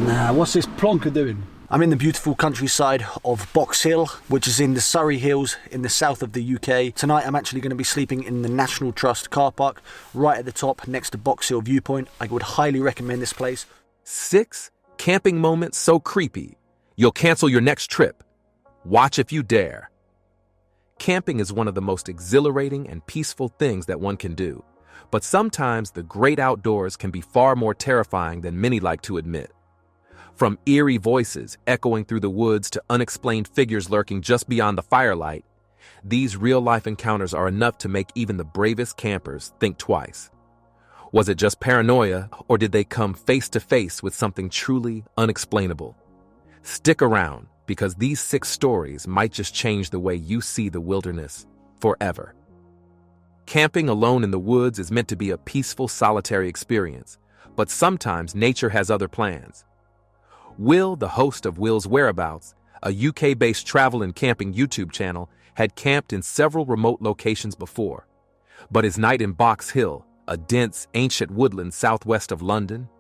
Nah, what's this plonker doing? I'm in the beautiful countryside of Box Hill, which is in the Surrey Hills in the south of the UK. Tonight I'm actually going to be sleeping in the National Trust car park, right at the top next to Box Hill Viewpoint. I would highly recommend this place. 6 camping moments so creepy, you'll cancel your next trip. Watch if you dare. Camping is one of the most exhilarating and peaceful things that one can do. But sometimes the great outdoors can be far more terrifying than many like to admit. From eerie voices echoing through the woods to unexplained figures lurking just beyond the firelight, these real-life encounters are enough to make even the bravest campers think twice. Was it just paranoia, or did they come face to face with something truly unexplainable? Stick around, because these 6 stories might just change the way you see the wilderness forever. Camping alone in the woods is meant to be a peaceful, solitary experience, but sometimes nature has other plans. Will, the host of Will's Whereabouts, a UK-based travel and camping YouTube channel, had camped in several remote locations before. But his night in Box Hill, a dense, ancient woodland southwest of London,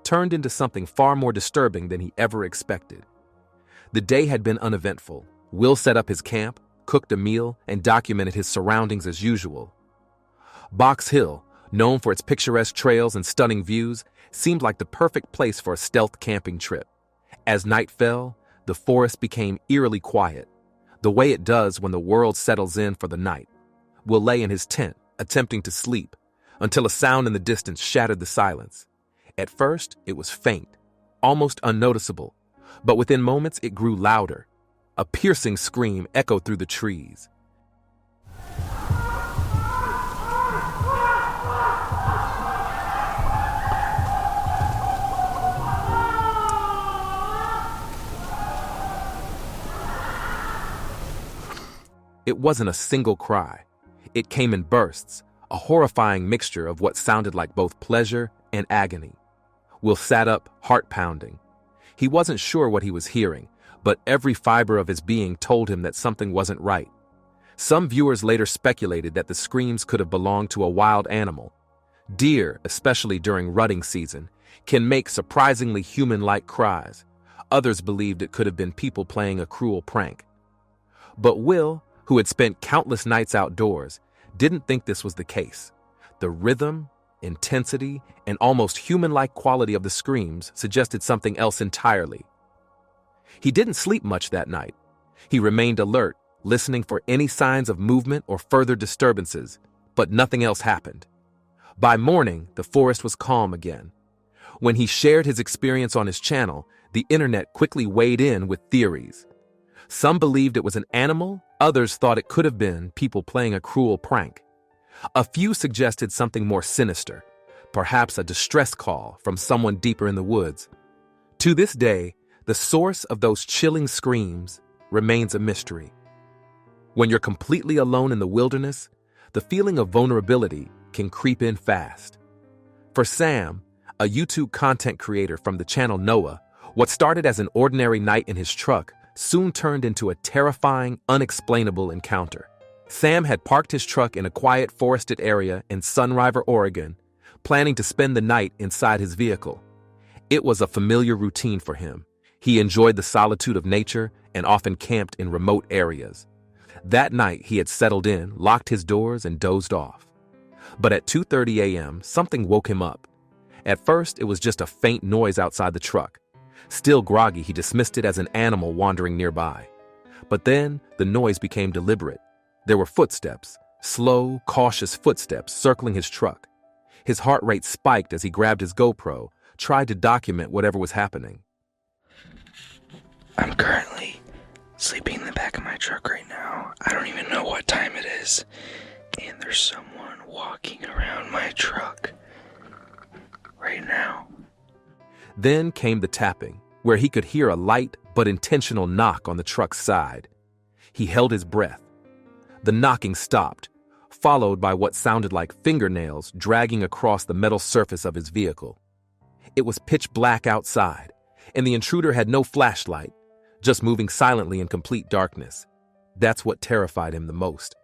turned into something far more disturbing than he ever expected. The day had been uneventful. Will set up his camp, cooked a meal, and documented his surroundings as usual. Box Hill, known for its picturesque trails and stunning views, seemed like the perfect place for a stealth camping trip. As night fell, the forest became eerily quiet, the way it does when the world settles in for the night. Will lay in his tent, attempting to sleep, until a sound in the distance shattered the silence. At first, it was faint, almost unnoticeable, but within moments it grew louder. A piercing scream echoed through the trees. It wasn't a single cry. It came in bursts, a horrifying mixture of what sounded like both pleasure and agony. Will sat up, heart pounding. He wasn't sure what he was hearing, but every fiber of his being told him that something wasn't right. Some viewers later speculated that the screams could have belonged to a wild animal. Deer, especially during rutting season, can make surprisingly human-like cries. Others believed it could have been people playing a cruel prank. But Will, who had spent countless nights outdoors, didn't think this was the case. The rhythm, intensity, and almost human-like quality of the screams suggested something else entirely. He didn't sleep much that night. He remained alert, listening for any signs of movement or further disturbances, but nothing else happened. By morning, the forest was calm again. When he shared his experience on his channel, the internet quickly weighed in with theories. Some believed it was an animal, others thought it could have been people playing a cruel prank. A few suggested something more sinister, perhaps a distress call from someone deeper in the woods. To this day, the source of those chilling screams remains a mystery. When you're completely alone in the wilderness, the feeling of vulnerability can creep in fast. For Sam, a YouTube content creator from the channel Noah, what started as an ordinary night in his truck soon turned into a terrifying, unexplainable encounter. Sam had parked his truck in a quiet forested area in Sunriver, Oregon, planning to spend the night inside his vehicle. It was a familiar routine for him. He enjoyed the solitude of nature and often camped in remote areas. That night he had settled in, locked his doors, and dozed off. But at 2:30 a.m., something woke him up. At first, it was just a faint noise outside the truck. Still groggy, he dismissed it as an animal wandering nearby. But then, the noise became deliberate. There were footsteps, slow, cautious footsteps circling his truck. His heart rate spiked as he grabbed his GoPro, tried to document whatever was happening. I'm currently sleeping in the back of my truck right now. I don't even know what time it is. And there's someone walking around my truck right now. Then came the tapping, where he could hear a light but intentional knock on the truck's side. He held his breath. The knocking stopped, followed by what sounded like fingernails dragging across the metal surface of his vehicle. It was pitch black outside, and the intruder had no flashlight, just moving silently in complete darkness. That's what terrified him the most.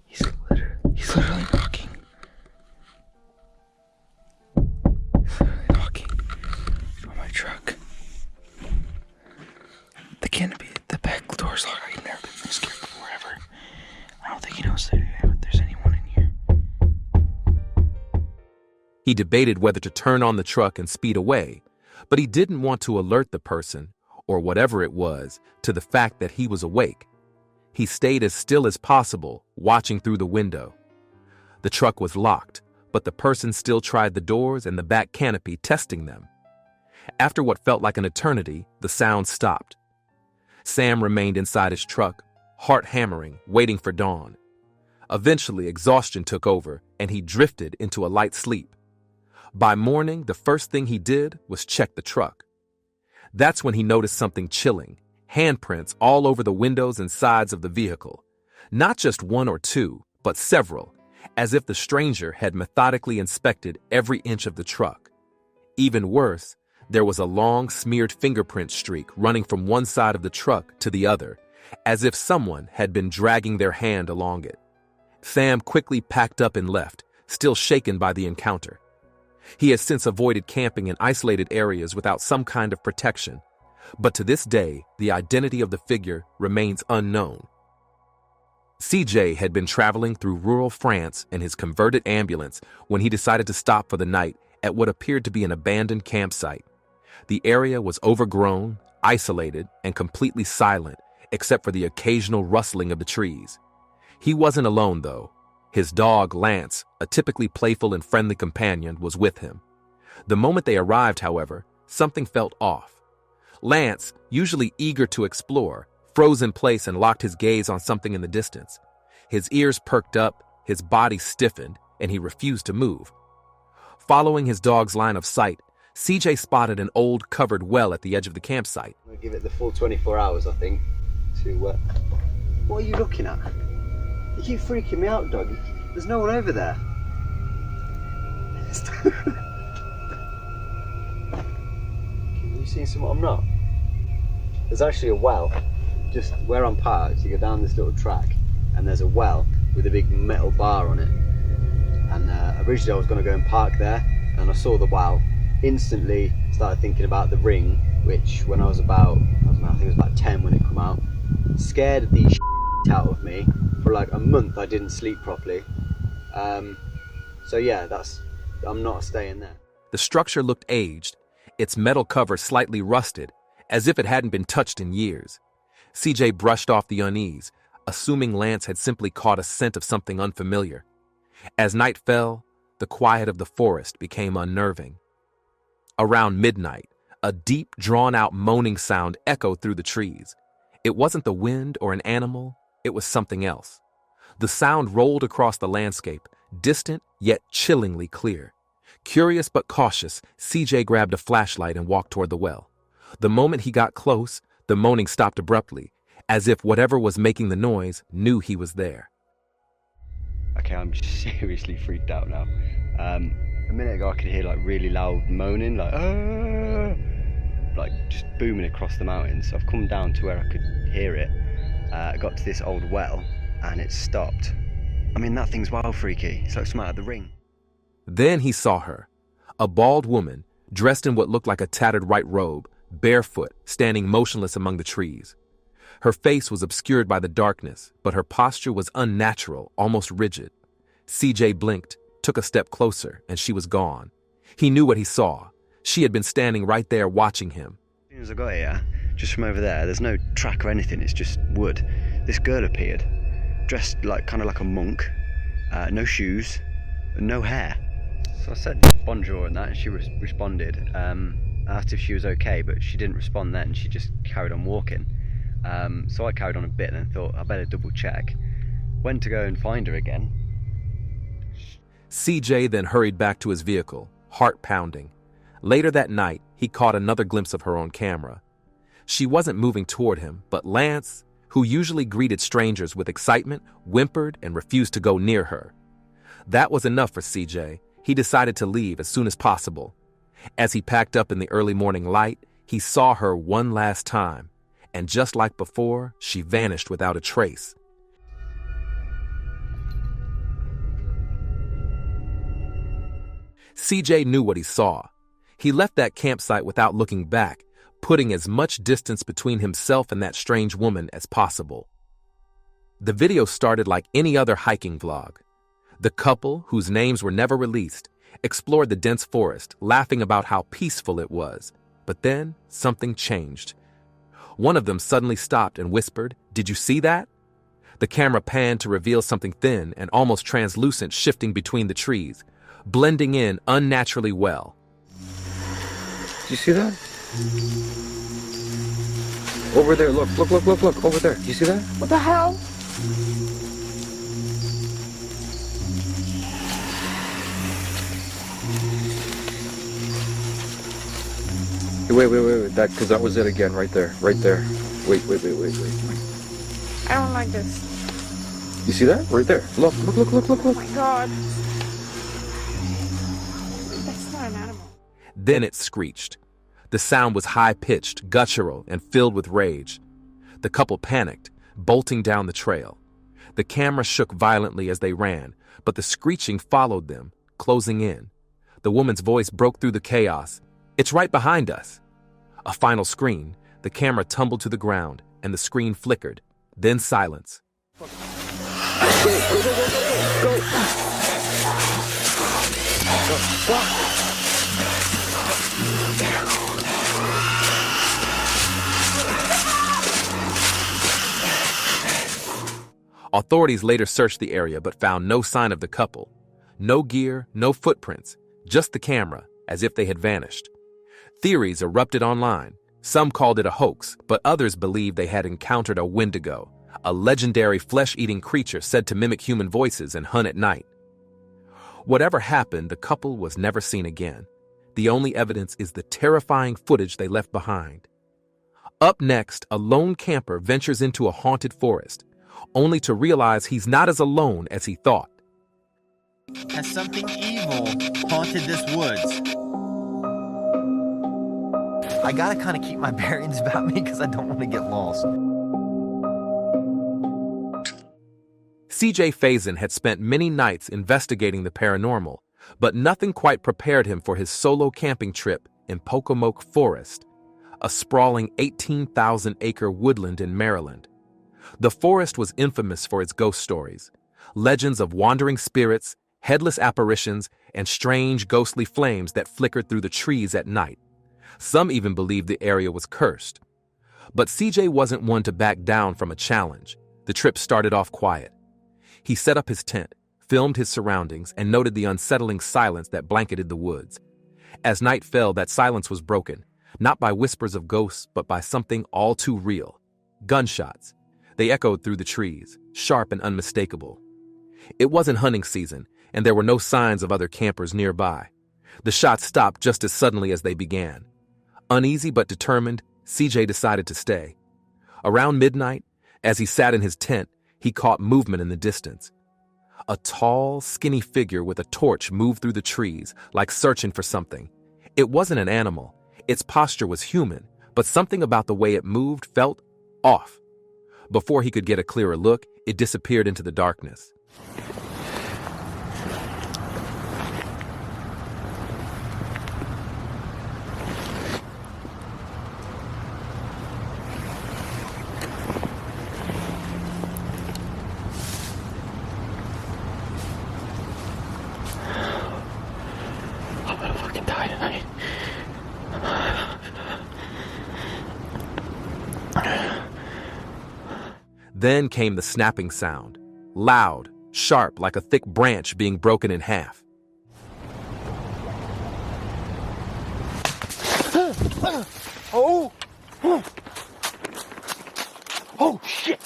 He's literally knocking. He's literally knocking on truck. The canopy, the back door's locked. I've never been so scared before, ever. I don't think he knows that there's anyone in here. He debated whether to turn on the truck and speed away, but he didn't want to alert the person, or whatever it was, to the fact that he was awake. He stayed as still as possible, watching through the window. The truck was locked, but the person still tried the doors and the back canopy, testing them. After what felt like an eternity, the sound stopped. Sam remained inside his truck, heart hammering, waiting for dawn. Eventually, exhaustion took over, and he drifted into a light sleep. By morning, the first thing he did was check the truck. That's when he noticed something chilling, handprints all over the windows and sides of the vehicle. Not just one or two, but several, as if the stranger had methodically inspected every inch of the truck. Even worse, there was a long, smeared fingerprint streak running from one side of the truck to the other, as if someone had been dragging their hand along it. Sam quickly packed up and left, still shaken by the encounter. He has since avoided camping in isolated areas without some kind of protection, but to this day, the identity of the figure remains unknown. CJ had been traveling through rural France in his converted ambulance when he decided to stop for the night at what appeared to be an abandoned campsite. The area was overgrown, isolated, and completely silent, except for the occasional rustling of the trees. He wasn't alone, though. His dog, Lance, a typically playful and friendly companion, was with him. The moment they arrived, however, something felt off. Lance, usually eager to explore, froze in place and locked his gaze on something in the distance. His ears perked up, his body stiffened, and he refused to move. Following his dog's line of sight, CJ spotted an old covered well at the edge of the campsite. I'm going to give it the full 24 hours, I think, to... What are you looking at? You keep freaking me out, dog. There's no one over there. Have you seen something I'm not? There's actually a well, just where I'm parked. You go down this little track, and there's a well with a big metal bar on it. And originally I was going to go and park there, and I saw the well. Instantly started thinking about the ring, which when I was about, I think it was about 10 when it came out, scared the shit out of me. For like a month I didn't sleep properly. So yeah, I'm not staying there. The structure looked aged, its metal cover slightly rusted, as if it hadn't been touched in years. CJ brushed off the unease, assuming Lance had simply caught a scent of something unfamiliar. As night fell, the quiet of the forest became unnerving. Around midnight, a deep, drawn-out moaning sound echoed through the trees. It wasn't the wind or an animal, it was something else. The sound rolled across the landscape, distant yet chillingly clear. Curious but cautious, CJ grabbed a flashlight and walked toward the well. The moment he got close, the moaning stopped abruptly, as if whatever was making the noise knew he was there. Okay, I'm seriously freaked out now. A minute ago I could hear like really loud moaning, like just booming across the mountains. So I've come down to where I could hear it. I got to this old well and it stopped. I mean, that thing's wild freaky. It's like something out of The Ring. Then he saw her, a bald woman, dressed in what looked like a tattered white robe, barefoot, standing motionless among the trees. Her face was obscured by the darkness, but her posture was unnatural, almost rigid. CJ blinked, took a step closer, and she was gone. He knew what he saw. She had been standing right there watching him. As soon as I got here, just from over there's no track or anything, it's just wood. This girl appeared, dressed kind of like a monk, no shoes, no hair. So I said bonjour and that, and she responded. I asked if she was okay, but she didn't respond then. She just carried on walking. So I carried on a bit and thought I better double check. Went to go and find her again. CJ then hurried back to his vehicle, heart pounding. Later that night, he caught another glimpse of her on camera. She wasn't moving toward him, but Lance, who usually greeted strangers with excitement, whimpered and refused to go near her. That was enough for CJ. He decided to leave as soon as possible. As he packed up in the early morning light, he saw her one last time, and just like before, she vanished without a trace. CJ knew what he saw. He left that campsite without looking back, putting as much distance between himself and that strange woman as possible. The video started like any other hiking vlog. The couple, whose names were never released, explored the dense forest, laughing about how peaceful it was. But then something changed. One of them suddenly stopped and whispered, "Did you see that?" The camera panned to reveal something thin and almost translucent shifting between the trees, blending in unnaturally well. Do you see that? Over there, look, over there. Do you see that? What the hell? Wait, because that was it again, right there. Wait. I don't like this. You see that? Right there. Look. Oh my god. That's not an animal. Then it screeched. The sound was high-pitched, guttural, and filled with rage. The couple panicked, bolting down the trail. The camera shook violently as they ran, but the screeching followed them, closing in. The woman's voice broke through the chaos. "It's right behind us." A final scream, the camera tumbled to the ground, and the screen flickered. Then silence. Go. Authorities later searched the area but found no sign of the couple. No gear, no footprints, just the camera, as if they had vanished. Theories erupted online. Some called it a hoax, but others believed they had encountered a Wendigo, a legendary flesh-eating creature said to mimic human voices and hunt at night. Whatever happened, the couple was never seen again. The only evidence is the terrifying footage they left behind. Up next, a lone camper ventures into a haunted forest, only to realize he's not as alone as he thought. Has something evil haunted this woods? I gotta kind of keep my bearings about me because I don't want to get lost. CJ Faison had spent many nights investigating the paranormal, but nothing quite prepared him for his solo camping trip in Pocomoke Forest, a sprawling 18,000-acre woodland in Maryland. The forest was infamous for its ghost stories, legends of wandering spirits, headless apparitions, and strange ghostly flames that flickered through the trees at night. Some even believed the area was cursed. But CJ wasn't one to back down from a challenge. The trip started off quiet. He set up his tent, filmed his surroundings, and noted the unsettling silence that blanketed the woods. As night fell, that silence was broken, not by whispers of ghosts, but by something all too real. Gunshots. They echoed through the trees, sharp and unmistakable. It wasn't hunting season, and there were no signs of other campers nearby. The shots stopped just as suddenly as they began. Uneasy but determined, CJ decided to stay. Around midnight, as he sat in his tent, he caught movement in the distance. A tall, skinny figure with a torch moved through the trees, like searching for something. It wasn't an animal. Its posture was human, but something about the way it moved felt off. Before he could get a clearer look, it disappeared into the darkness. I'm gonna fucking die tonight. Then came the snapping sound, loud, sharp, like a thick branch being broken in half. Oh shit!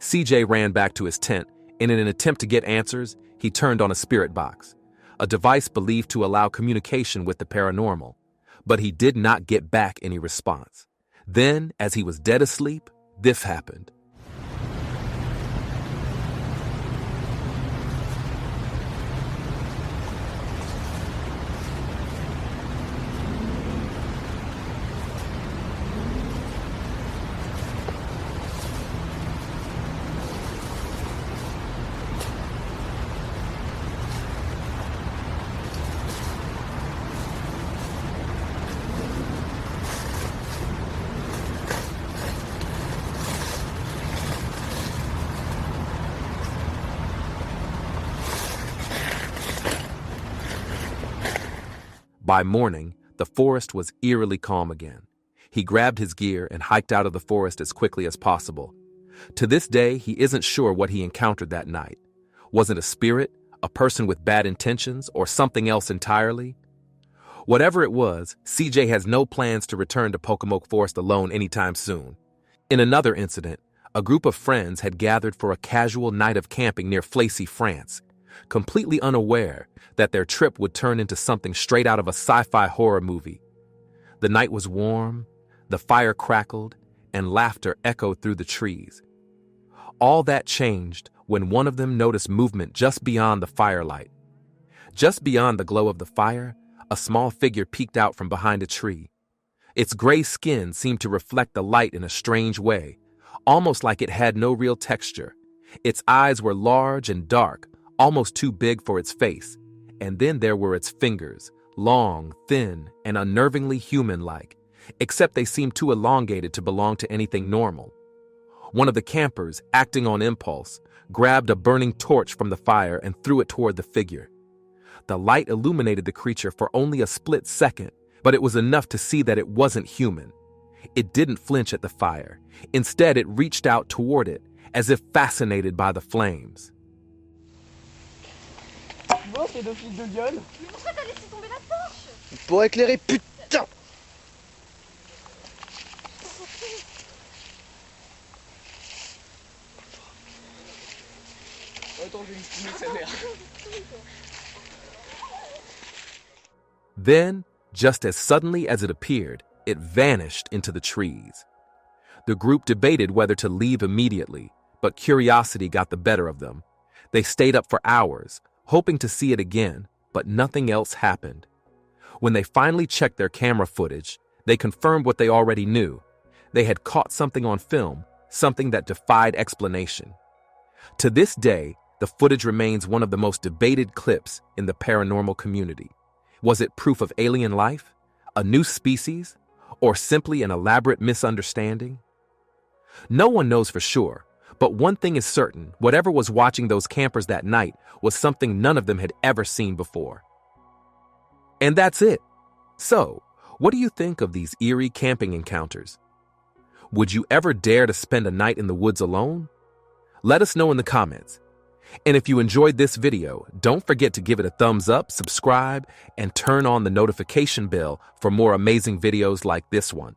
CJ ran back to his tent, and in an attempt to get answers, he turned on a spirit box, a device believed to allow communication with the paranormal. But he did not get back any response. Then, as he was dead asleep, this happened. By morning, the forest was eerily calm again. He grabbed his gear and hiked out of the forest as quickly as possible. To this day, he isn't sure what he encountered that night. Was it a spirit, a person with bad intentions, or something else entirely? Whatever it was, CJ has no plans to return to Pocomoke Forest alone anytime soon. In another incident, a group of friends had gathered for a casual night of camping near Flacy, France, completely unaware that their trip would turn into something straight out of a sci-fi horror movie. The night was warm, the fire crackled, and laughter echoed through the trees. All that changed when one of them noticed movement just beyond the firelight. Just beyond the glow of the fire, a small figure peeked out from behind a tree. Its gray skin seemed to reflect the light in a strange way, almost like it had no real texture. Its eyes were large and dark, almost too big for its face, and then there were its fingers, long, thin, and unnervingly human-like, except they seemed too elongated to belong to anything normal. One of the campers, acting on impulse, grabbed a burning torch from the fire and threw it toward the figure. The light illuminated the creature for only a split second, but it was enough to see that it wasn't human. It didn't flinch at the fire. Instead, it reached out toward it, as if fascinated by the flames. Bon, c'est deux fils de gueule. Mais pourquoi t'as laissé tomber la torche? Pour éclairer, putain. Attends, je vais me fumer sa mère. Then, just as suddenly as it appeared, it vanished into the trees. The group debated whether to leave immediately, but curiosity got the better of them. They stayed up for hours, hoping to see it again, but nothing else happened. When they finally checked their camera footage, they confirmed what they already knew. They had caught something on film, something that defied explanation. To this day, the footage remains one of the most debated clips in the paranormal community. Was it proof of alien life, a new species, or simply an elaborate misunderstanding? No one knows for sure, but one thing is certain: whatever was watching those campers that night was something none of them had ever seen before. And that's it. So, what do you think of these eerie camping encounters? Would you ever dare to spend a night in the woods alone? Let us know in the comments. And if you enjoyed this video, don't forget to give it a thumbs up, subscribe, and turn on the notification bell for more amazing videos like this one.